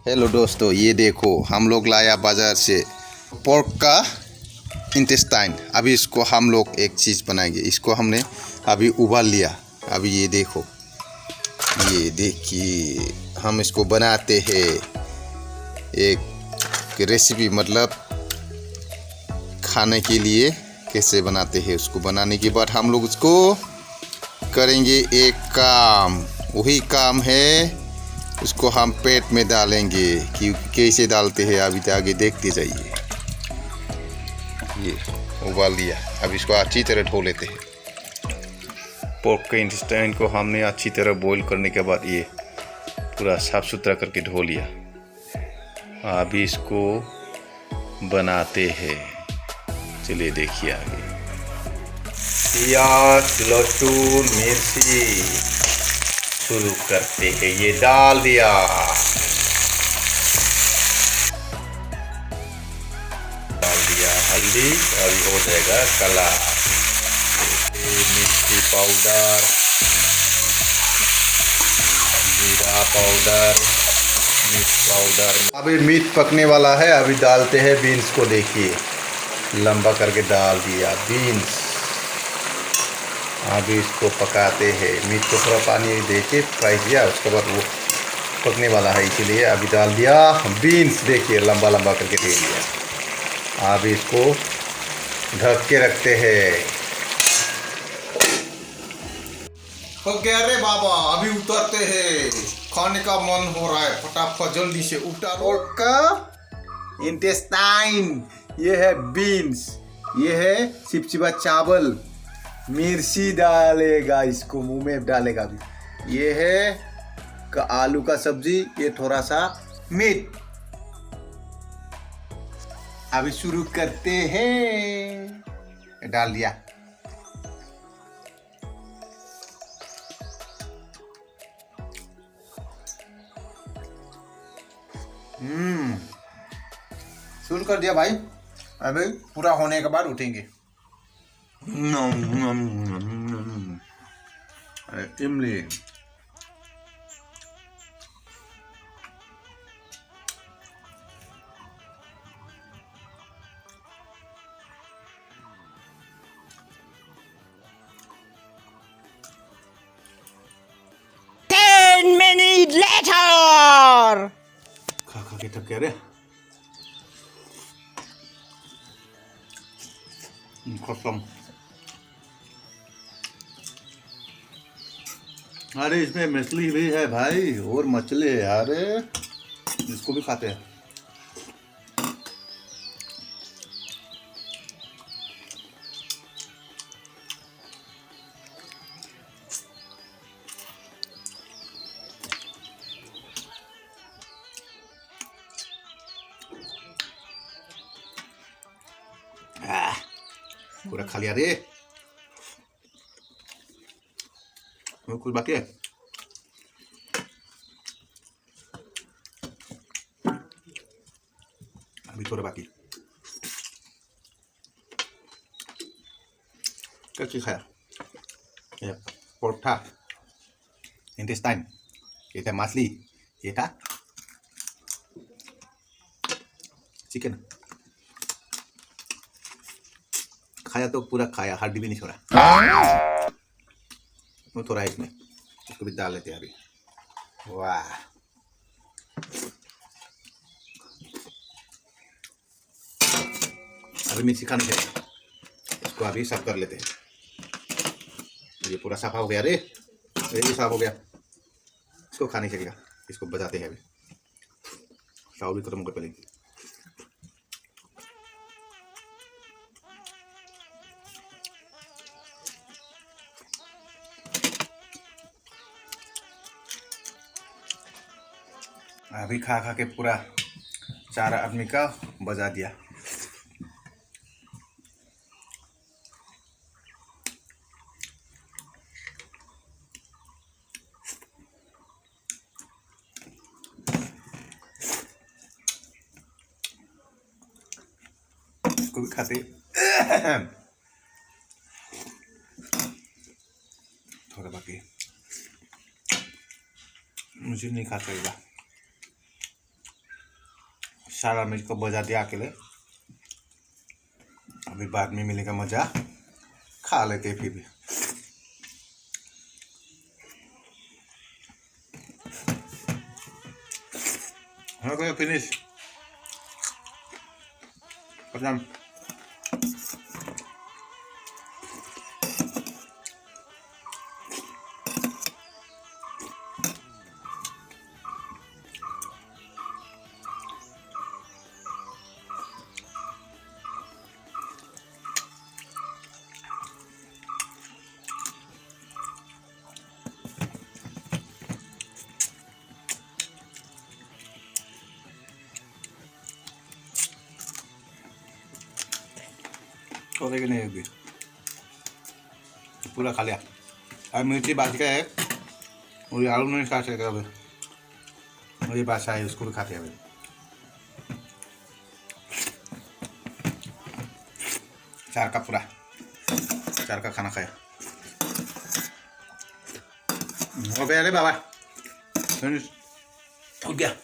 Hello दोस्तों, ये देखो हम लोग लाया बाज़ार से पोर्क का इंटेस्टाइन। अभी इसको हम लोग एक चीज़ बनाएंगे। इसको हमने अभी उबाल लिया। अभी ये देखो, ये देखिए हम इसको बनाते हैं एक रेसिपी, मतलब खाने के लिए कैसे बनाते हैं। उसको बनाने के बाद हम लोग उसको करेंगे एक काम, वही काम है उसको हम पेट में डालेंगे। कि कैसे डालते हैं अभी तो आगे देखते जाइए। ये उबाल लिया, अब इसको अच्छी तरह धो लेते हैं। पोर्क के इंटेस्टाइन को हमने अच्छी तरह बॉईल करने के बाद ये पूरा साफ सुथरा करके धो लिया। अभी इसको बनाते हैं, चलिए देखिए आगे। प्याज, लहसुन, मिर्ची शुरू करते हैं। ये डाल दिया, हल्दी, और ये हो जाएगा कलर। मिर्ची पाउडर, जीरा पाउडर, मिर्च पाउडर। अभी मीट पकने वाला है, अभी डालते हैं बीन्स को। देखिए लंबा करके डाल दिया बीन्स। अभी इसको पकाते हैं। मीट को थोड़ा पानी दे के फ्राई किया, उसके बाद वो पकने वाला है, इसीलिए अभी डाल दिया बीन्स। देखिए लंबा लंबा करके दे दिया। अभी इसको ढक के रखते हैं। हो गया रे बाबा, अभी उतरते हैं। खाने का मन हो रहा है, फटाफट जल्दी से उतारो। का इंटेस्टाइन, ये है बीन्स, ये है चिपचिपा चावल। मिर्ची डालेगा, इसको मुंह में डालेगा अभी। ये है आलू का सब्जी, ये थोड़ा सा मीट। अभी शुरू करते हैं। डाल दिया। शुरू कर दिया भाई। अभी पूरा होने के बाद उठेंगे। इमली, खा खा के थक गया रे। खत्म। अरे इसमें मछली भी है भाई, और मछली है। अरे इसको भी खाते हैं। पूरा खा लिया रे। कुछ बाकी है। अभी थोड़ा बाकी। क्या चीज खाया? ये पोर्क था, इंटेस्टाइन, ये था मछली, ये था चिकन। खाया तो पूरा खाया, हड्डी भी नहीं छोड़ा। वो थोड़ा है इसमें, इसको भी डाल लेते हैं अभी। वाह, अभी मिर्ची खाने चाहिए। इसको अभी साफ कर लेते हैं। ये पूरा साफा हो गया रे, ये भी साफ हो गया। इसको खाने चाहिए, इसको बजाते हैं अभी। चावल भी खत्म कर पहले। अभी खा खा के पूरा 4 आदमी का बजा दिया। इसको भी खाते। थोड़ा बाकी, मुझे नहीं खाता। सारा मिर्च को बजा दिया अकेले। अभी बाद में मिलेगा मजा, खा लेते फिर भी। हो गया फिनिश, खत्म। कि नहीं होगी, पूरा खा लिया। अब मिर्ची बाज का है और ये आलू नहीं खा सकेगा। अभी और ये बासा है, उसको भी खाते हैं। अभी चार का खाना खाया। हो गया रे बाबा, उठ गया।